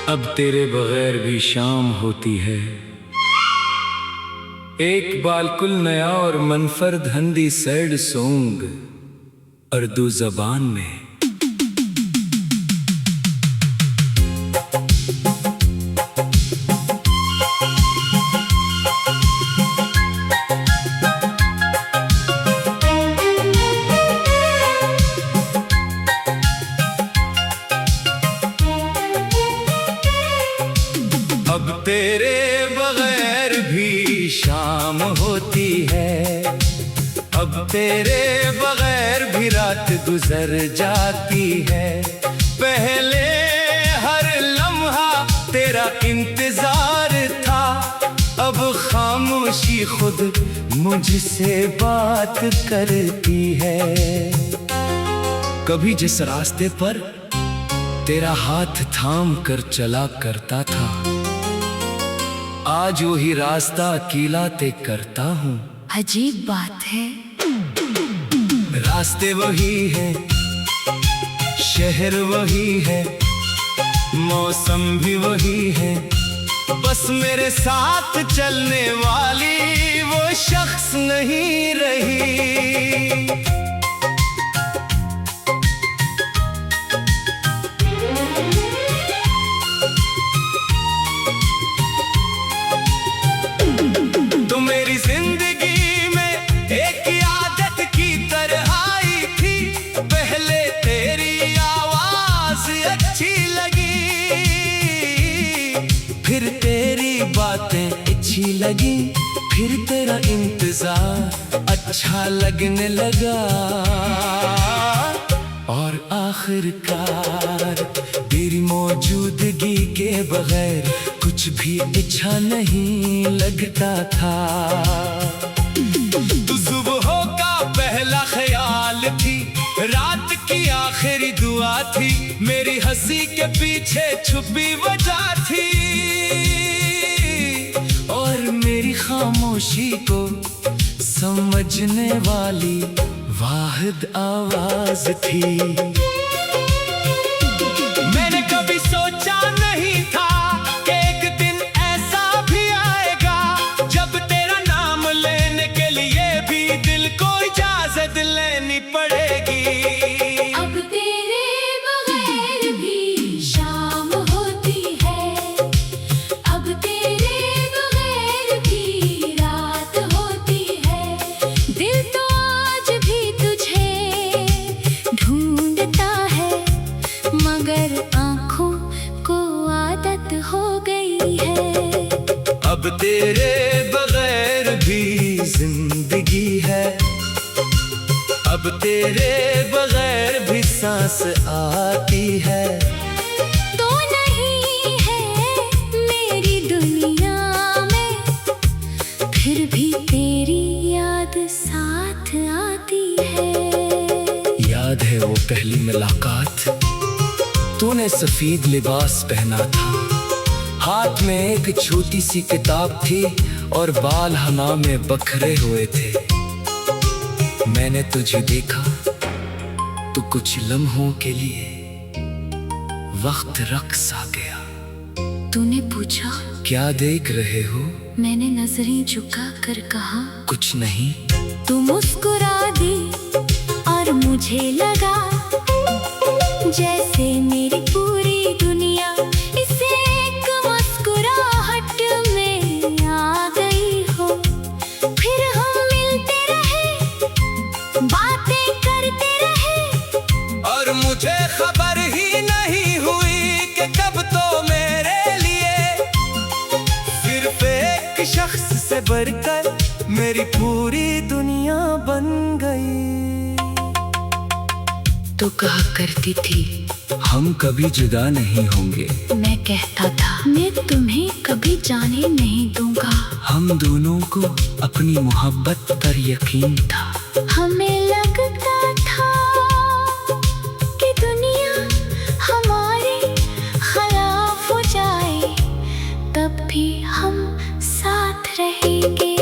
अब तेरे बगैर भी शाम होती है। एक बालकुल नया और मनफरद हंदी सैड सॉन्ग उर्दू जबान में। अब तेरे बगैर भी शाम होती है। अब तेरे बगैर भी रात गुजर जाती है। पहले हर लम्हा तेरा इंतजार था, अब खामोशी खुद मुझसे बात करती है। कभी जिस रास्ते पर तेरा हाथ थाम कर चला करता था, आज वही रास्ता अकेला तय करता हूँ। अजीब बात है। रास्ते वही है, शहर वही है, मौसम भी वही है, बस मेरे साथ चलने वाली वो शख्स नहीं रही। तो मेरी जिंदगी में एक आदत की तरह आई थी। पहले तेरी आवाज अच्छी लगी, फिर तेरी बातें अच्छी लगी, फिर तेरा इंतजार अच्छा लगने लगा, और आखिरकार तेरी मौजूदगी के बगैर कुछ भी अच्छा नहीं लगता था। तू सुबह का पहला ख्याल थी, रात की आखिरी दुआ थी, मेरी हंसी के पीछे छुपी वजह थी, और मेरी खामोशी को समझने वाली वाहिद आवाज थी। मैंने कभी सोचा नहीं था कि एक दिन ऐसा भी आएगा जब तेरा नाम लेने के लिए भी दिल को इजाजत लेनी पड़ेगी। अब तेरे बगैर भी शाम होती है। अब तेरे बगैर भी रात होती है। दिल तो आज भी तुझे ढूंढता है, मगर आँखों को आदत हो गई है। अब तेरे बगैर भी जिंदगी है। अब तेरे बगैर भी सांस आती है। तो नहीं है मेरी दुनिया में, फिर भी तेरी याद साथ आती है। याद है वो पहली मुलाकात, तूने सफेद लिबास पहना था, हाथ में एक छोटी सी किताब थी और बाल हना में बखरे हुए थे। मैंने तुझे देखा तो कुछ लम्हों के लिए वक्त रक़्स आ गया। तूने पूछा क्या देख रहे हो? मैंने नजरें झुका कर कहा कुछ नहीं। तू मुस्कुरा दी और मुझे लगा जैसे मेरी पूरी दुनिया इस एक मुस्कुराहट में आ गई हो। फिर हम मिलते रहे, बातें करते रहे, और मुझे खबर ही नहीं हुई कि कब तो मेरे लिए सिर्फ एक शख्स से बढ़कर मेरी पूरी दुनिया बन गई। तो कहा करती थी हम कभी जुदा नहीं होंगे। मैं कहता था मैं तुम्हें कभी जाने नहीं दूंगा। हम दोनों को अपनी मोहब्बत पर यकीन था। हमें लगता था कि दुनिया हमारे खिलाफ हो जाए, तब भी हम साथ रहेंगे।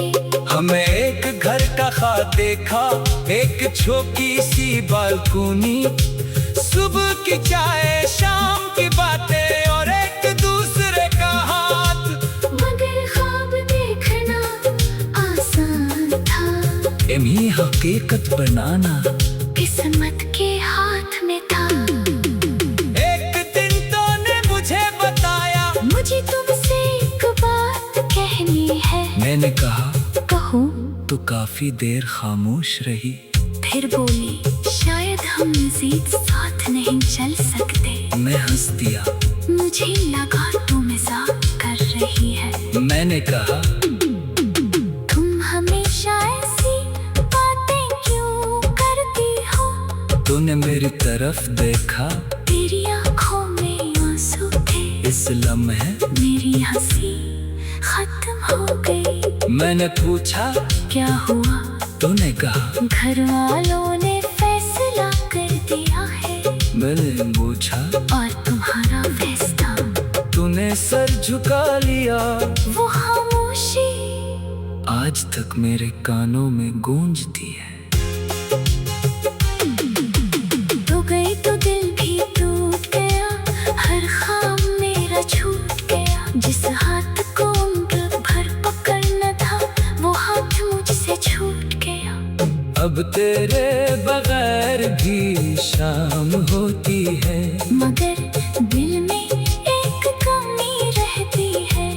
हमें एक घर का ख्वाब देखा, एक छोटी सी बालकोनी, सुबह की चाय शाम की बातें और एक दूसरे हकीकत बनाना किस्मत के हाथ में था। एक दिन तूने मुझे बताया, मुझे तुमसे एक बात कहनी है। मैंने कहा कहूँ? तो काफी देर खामोश रही। फिर बोली, शायद हम मजीद साथ नहीं चल सकते। मैं हंस दिया। मुझे लगा तू मजाक कर रही है। मैंने कहा तुम हमेशा ऐसी बातें क्यों करती हो? तूने मेरी तरफ देखा, तेरी आंखों में आंसू थे। इस लम्हे मेरी हंसी खत्म हो गई। मैंने पूछा क्या हुआ? तूने कहा घर वालों ने फैसला कर दिया है। मैंने पूछा और तुम्हारा फैसला? तूने सर झुका लिया। वो खामोशी आज तक मेरे कानों में गूंजती है। तू गई तो दिल भी टूट गया, हर ख्वाब मेरा छूट गया। जिस हाथ को उम्र भर पकड़ना था, वो हाथ मुझसे छूट गया। अब तेरे बगैर भी शाम होती है, मगर दिल में एक कमी रहती है।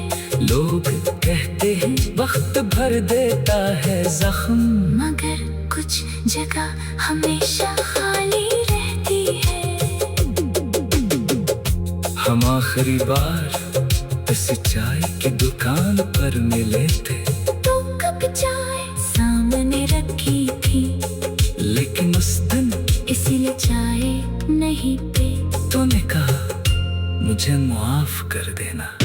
लोग कहते हैं वक्त भर देता है जख्म, मगर कुछ जगह हमेशा खाली रहती है। हम आखिरी बार इस चाय की दुकान पर मिले थे। तो कब चाय सामने रखी थी, लेकिन उस दिन इसलिए चाय नहीं पी। तूने कहा मुझे माफ कर देना।